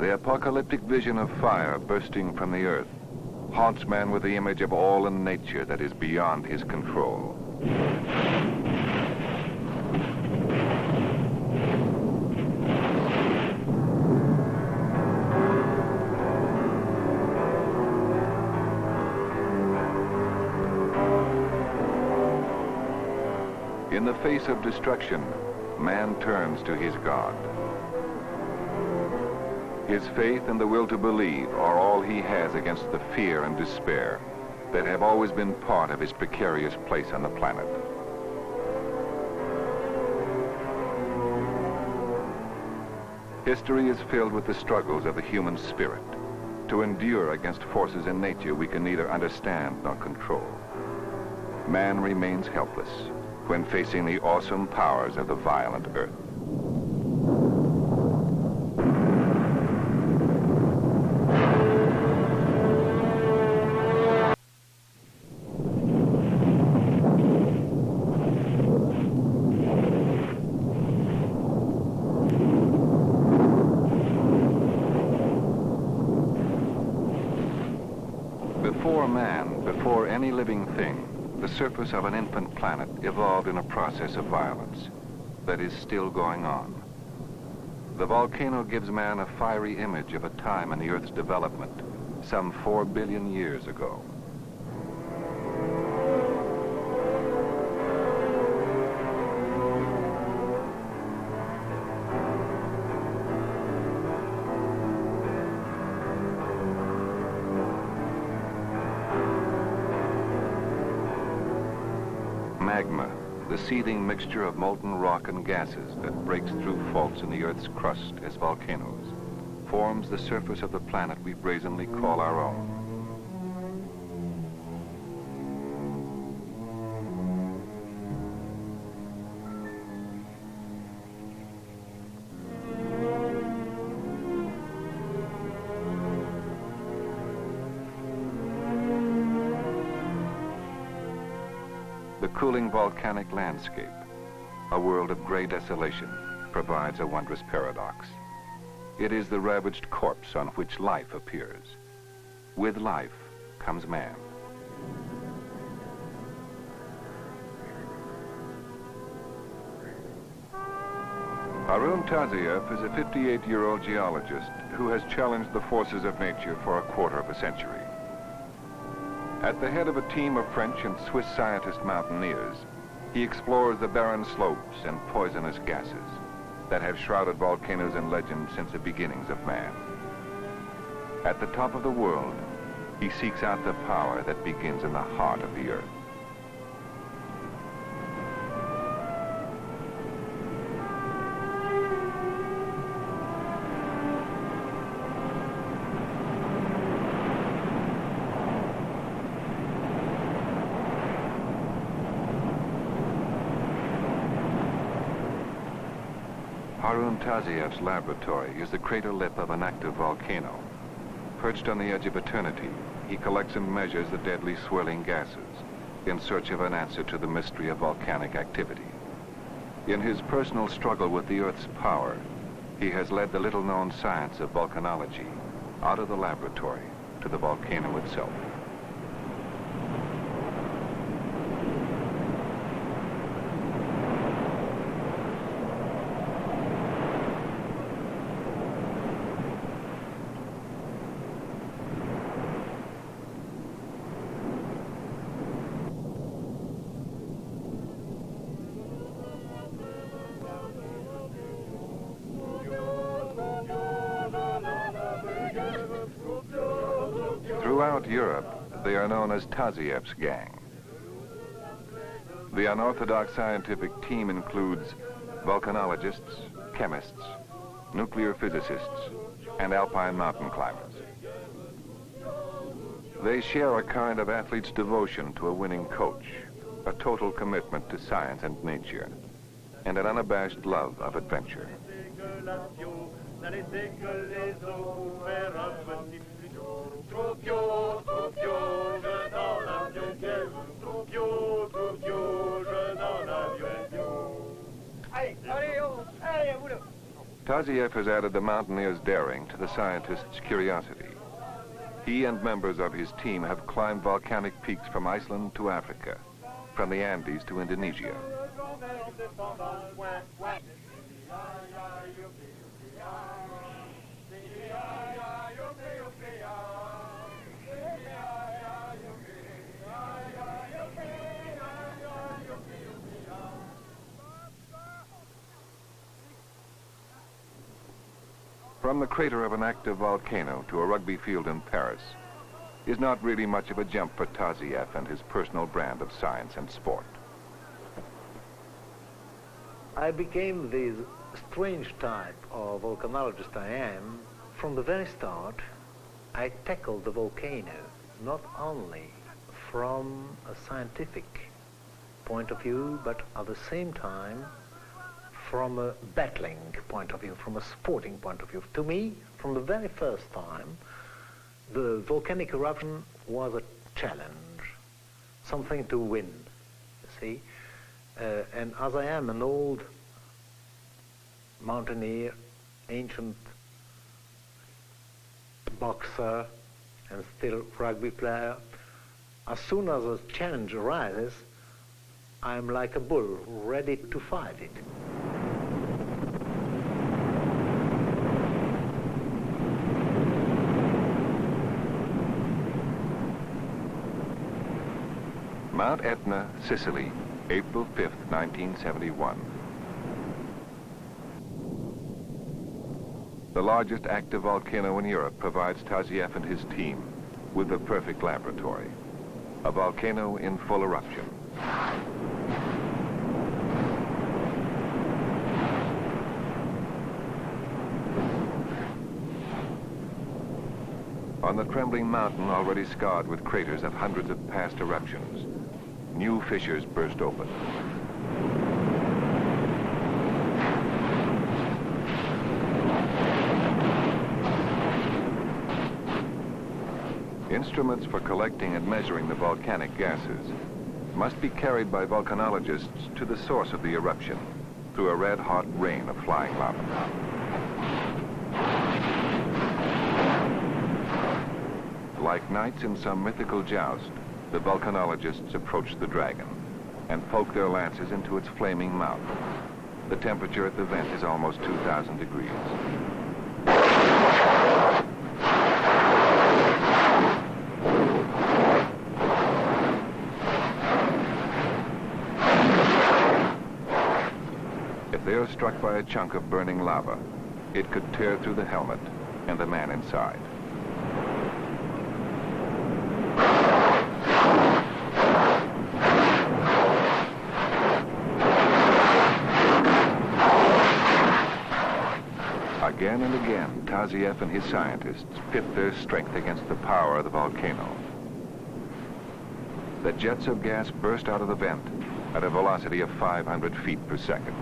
The apocalyptic vision of fire bursting from the earth haunts man with the image of all in nature that is beyond his control. In the face of destruction, man turns to his God. His faith and the will to believe are all he has against the fear and despair that have always been part of his precarious place on the planet. History is filled with the struggles of the human spirit to endure against forces in nature we can neither understand nor control. Man remains helpless when facing the awesome powers of the violent earth. Before man, before any living thing, the surface of an infant planet evolved in a process of violence that is still going on. The volcano gives man a fiery image of a time in the Earth's development some 4 billion years ago. Magma, the seething mixture of molten rock and gases that breaks through faults in the Earth's crust as volcanoes, forms the surface of the planet we brazenly call our own. The cooling volcanic landscape, a world of gray desolation, provides a wondrous paradox. It is the ravaged corpse on which life appears. With life comes man. Haroun Tazieff is a 58-year-old geologist who has challenged the forces of nature for a quarter of a century. At the head of a team of French and Swiss scientist mountaineers, he explores the barren slopes and poisonous gases that have shrouded volcanoes in legend since the beginnings of man. At the top of the world, he seeks out the power that begins in the heart of the earth. Haroun Tazieff's laboratory is the crater lip of an active volcano. Perched on the edge of eternity, he collects and measures the deadly swirling gases in search of an answer to the mystery of volcanic activity. In his personal struggle with the Earth's power, he has led the little-known science of volcanology out of the laboratory to the volcano itself. Throughout Europe, they are known as Tazieff's gang. The unorthodox scientific team includes volcanologists, chemists, nuclear physicists, and alpine mountain climbers. They share a kind of athlete's devotion to a winning coach, a total commitment to science and nature, and an unabashed love of adventure. Tazieff has added the mountaineer's daring to the scientist's curiosity. He and members of his team have climbed volcanic peaks from Iceland to Africa, from the Andes to Indonesia. From the crater of an active volcano to a rugby field in Paris is not really much of a jump for Tazieff and his personal brand of science and sport. I became this strange type of volcanologist I am. From the very start, I tackled the volcano not only from a scientific point of view, but at the same time from a battling point of view, from a sporting point of view. To me, from the very first time, the volcanic eruption was a challenge, something to win, you see. And as I am an old mountaineer, ancient boxer, and still rugby player, as soon as a challenge arises, I'm like a bull, ready to fight it. Mount Etna, Sicily, April 5th, 1971. The largest active volcano in Europe provides Tazieff and his team with the perfect laboratory. A volcano in full eruption. On the trembling mountain already scarred with craters of hundreds of past eruptions, new fissures burst open. Instruments for collecting and measuring the volcanic gases must be carried by volcanologists to the source of the eruption through a red-hot rain of flying lava. Like knights in some mythical joust, the volcanologists approach the dragon and poke their lances into its flaming mouth. The temperature at the vent is almost 2,000 degrees. If they are struck by a chunk of burning lava, it could tear through the helmet and the man inside. Again and again, Tazieff and his scientists pit their strength against the power of the volcano. The jets of gas burst out of the vent at a velocity of 500 feet per second.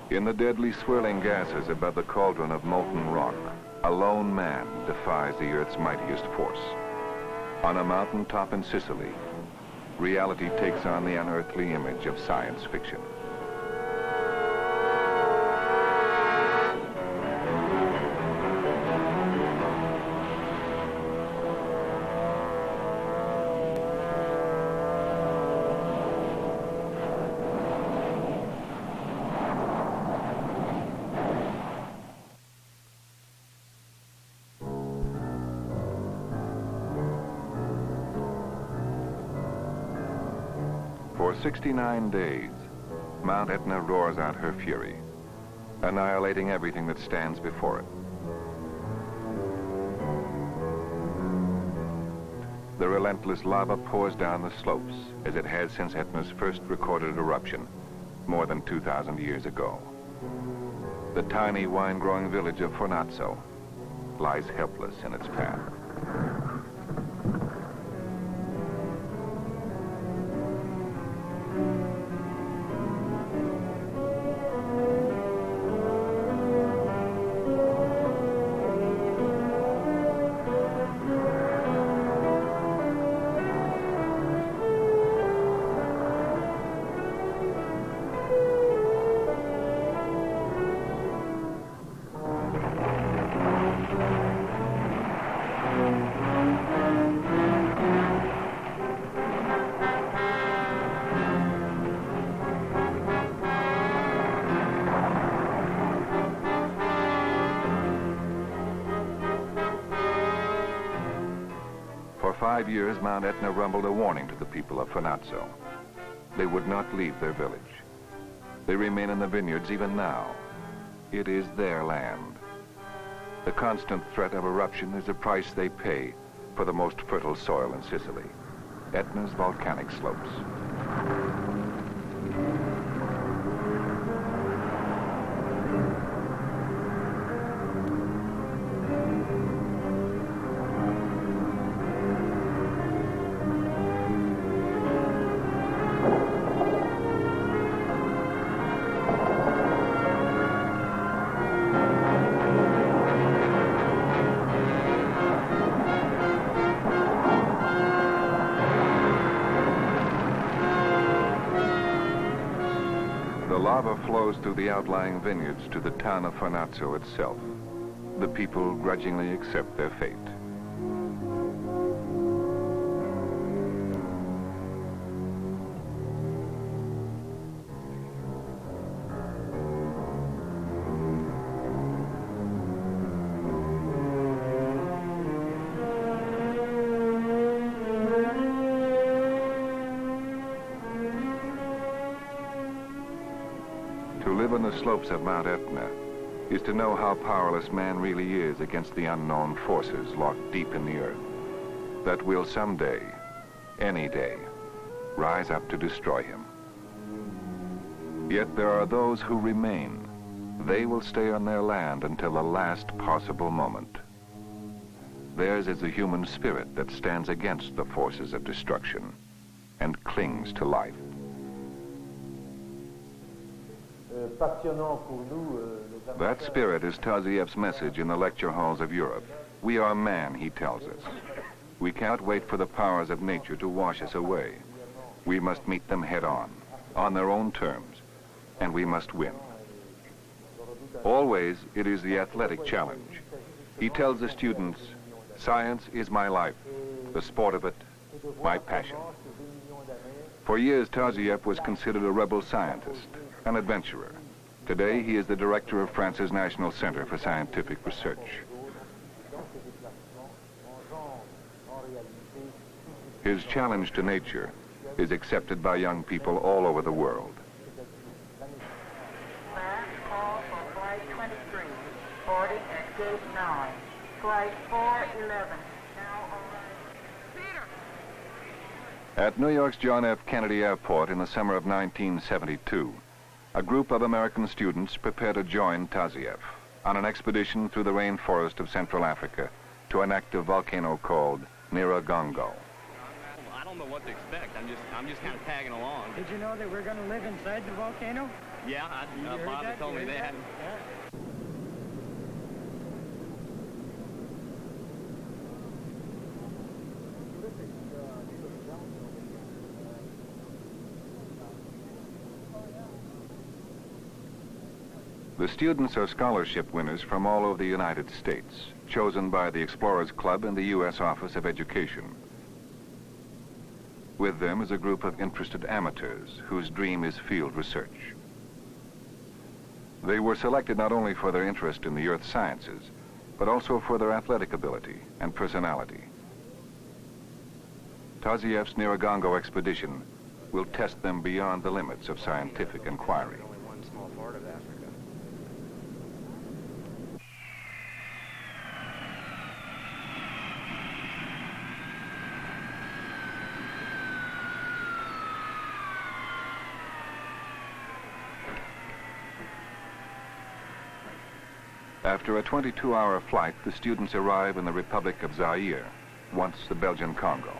In the deadly swirling gases above the cauldron of molten rock, a lone man defies the Earth's mightiest force. On a mountaintop in Sicily, reality takes on the unearthly image of science fiction. For 69 days, Mount Etna roars out her fury, annihilating everything that stands before it. The relentless lava pours down the slopes, as it has since Etna's first recorded eruption, more than 2,000 years ago. The tiny wine-growing village of Fornazzo lies helpless in its path. For 5 years, Mount Etna rumbled a warning to the people of Fornazzo. They would not leave their village. They remain in the vineyards even now. It is their land. The constant threat of eruption is the price they pay for the most fertile soil in Sicily, Etna's volcanic slopes. The lava flows through the outlying vineyards to the town of Fornazzo itself. The people grudgingly accept their fate. To live on the slopes of Mount Etna is to know how powerless man really is against the unknown forces locked deep in the earth that will someday, any day, rise up to destroy him. Yet there are those who remain. They will stay on their land until the last possible moment. Theirs is the human spirit that stands against the forces of destruction and clings to life. That spirit is Tazieff's message in the lecture halls of Europe. We are man, he tells us. We cannot wait for the powers of nature to wash us away. We must meet them head on their own terms, and we must win. Always, it is the athletic challenge. He tells the students, science is my life, the sport of it, my passion. For years, Tazieff was considered a rebel scientist, an adventurer. Today, he is the director of France's National Center for Scientific Research. His challenge to nature is accepted by young people all over the world. Last call for flight 23, boarding at gate 9, flight 411, now arriving. At New York's John F. Kennedy Airport in the summer of 1972, a group of American students prepare to join Tazieff on an expedition through the rainforest of Central Africa to an active volcano called Nyiragongo. I don't know what to expect. I'm just kind of tagging along. Did you know that we're going to live inside the volcano? Yeah, Bob had told me that. The students are scholarship winners from all over the United States, chosen by the Explorers Club and the U.S. Office of Education. With them is a group of interested amateurs whose dream is field research. They were selected not only for their interest in the earth sciences, but also for their athletic ability and personality. Tazieff's Nyiragongo expedition will test them beyond the limits of scientific inquiry. Only one small part of Africa. After a 22-hour flight, the students arrive in the Republic of Zaire, once the Belgian Congo.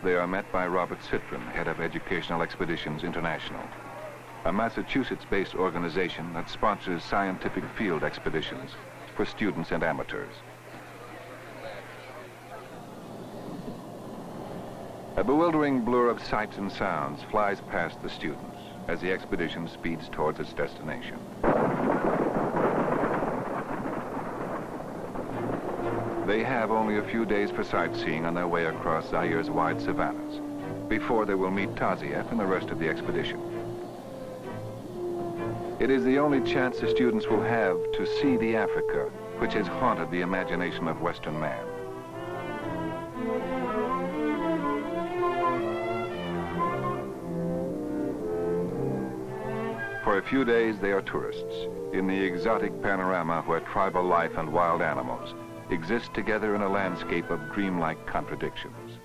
They are met by Robert Citron, head of Educational Expeditions International, a Massachusetts-based organization that sponsors scientific field expeditions for students and amateurs. A bewildering blur of sights and sounds flies past the students as the expedition speeds towards its destination. They have only a few days for sightseeing on their way across Zaire's wide savannas before they will meet Tazieff and the rest of the expedition. It is the only chance the students will have to see the Africa which has haunted the imagination of Western man. For a few days, they are tourists in the exotic panorama where tribal life and wild animals exist together in a landscape of dreamlike contradictions.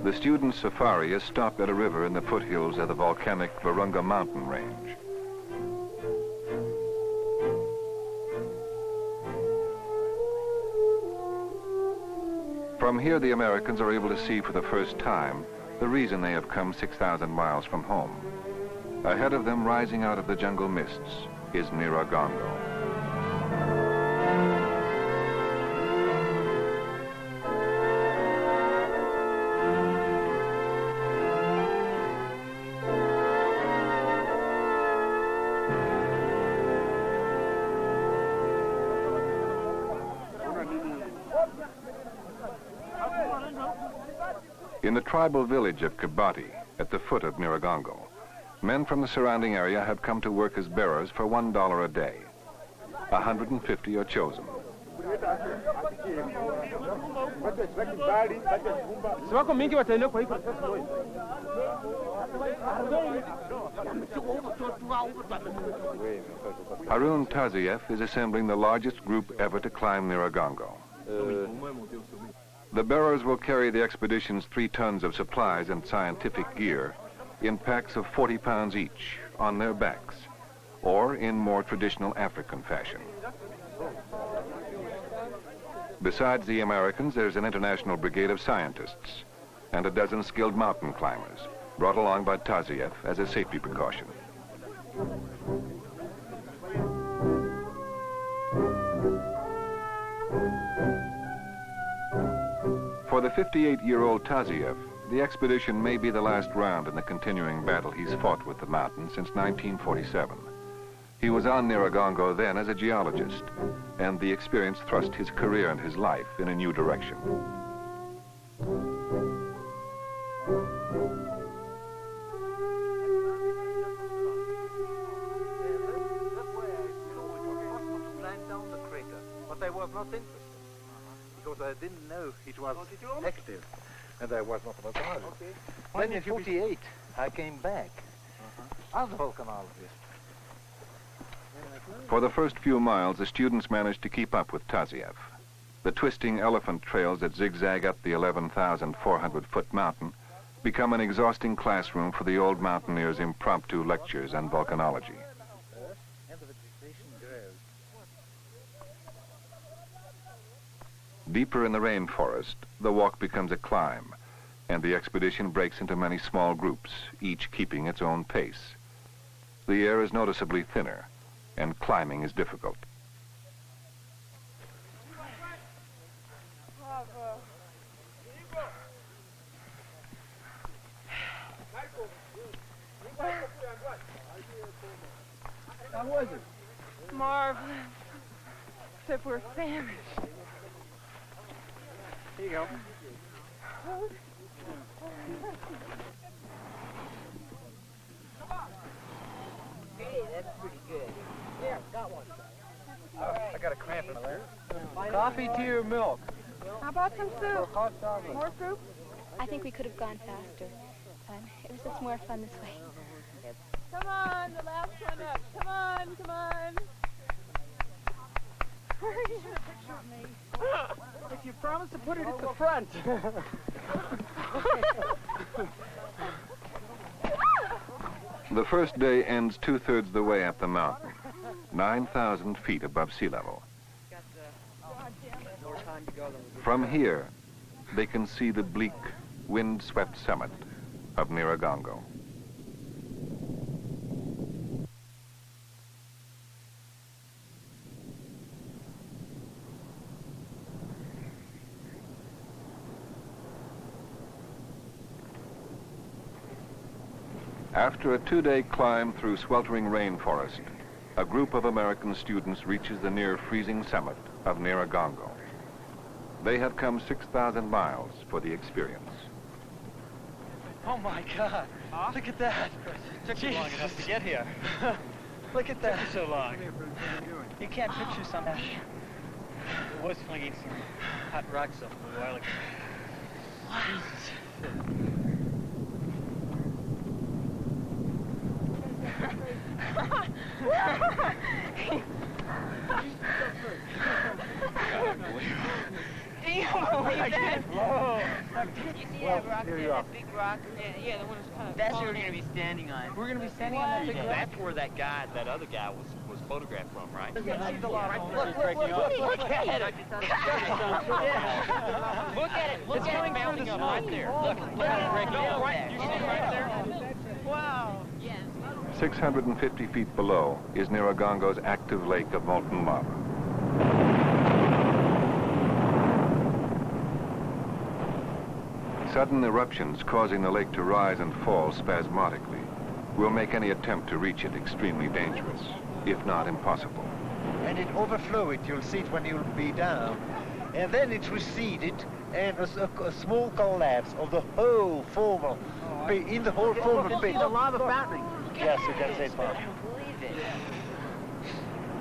The student safari is stopped at a river in the foothills of the volcanic Virunga mountain range. From here, the Americans are able to see for the first time the reason they have come 6,000 miles from home. Ahead of them, rising out of the jungle mists, is Nyiragongo. In the tribal village of Kabati, at the foot of Nyiragongo, men from the surrounding area have come to work as bearers for $1 a day. 150 are chosen. Haroun Tazieff is assembling the largest group ever to climb Nyiragongo. The bearers will carry the expedition's 3 tons of supplies and scientific gear in packs of 40 pounds each on their backs, or in more traditional African fashion. Besides the Americans, there's an international brigade of scientists and a dozen skilled mountain climbers brought along by Tazieff as a safety precaution. For the 58-year-old Tazieff, the expedition may be the last round in the continuing battle he's fought with the mountain since 1947. He was on Nyiragongo then as a geologist, and the experience thrust his career and his life in a new direction. But I was not interested. Because I didn't know it was active, and I was not a volcanologist. Then in '48, I came back as a volcanologist. For the first few miles, the students managed to keep up with Tazieff. The twisting elephant trails that zigzag up the 11,400-foot mountain become an exhausting classroom for the old mountaineers' impromptu lectures on volcanology. Deeper in the rainforest, the walk becomes a climb, and the expedition breaks into many small groups, each keeping its own pace. The air is noticeably thinner, and climbing is difficult. How was it? Marvelous. Except we're famished. Here you go. Hey, that's pretty good. Here, got one. I got a cramp in there. Coffee, tea, or milk? How about some soup? Hot chocolate. More soup? I think we could have gone faster. It was just more fun this way. Come on, the last one up. Come on, come on. If you promise to put it at the front. The first day ends 2/3 the way up the mountain, 9,000 feet above sea level. From here, they can see the bleak, wind-swept summit of Nyiragongo. After a 2-day climb through sweltering rainforest, a group of American students reaches the near-freezing summit of Nyiragongo. They have come 6,000 miles for the experience. Oh my God! Look at that! Took you long enough to get here. Look at that! Took you so long. You can't picture something. It was flinging some hot rocks up a while ago. You see that rock there, that big rock? Yeah, the one that's kind of... That's where we're going to be standing on. We're going to be standing on that big rock? That's where that other guy was photographed from, right? Look at it! Look at it! Look at it mounting up right there. Look at it breaking up. Right, you see it right there? Wow! 650 feet below is Nyiragongo's active lake of molten lava. Sudden eruptions causing the lake to rise and fall spasmodically will make any attempt to reach it extremely dangerous, if not impossible. And it overflow it, you'll see it when you'll be down. And then it receded, and a small collapse of the whole former pit, in the whole former pit. The lava fountain. Yes, you can say so. I don't believe it.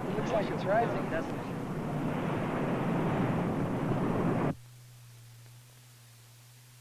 It looks like it's rising, doesn't it?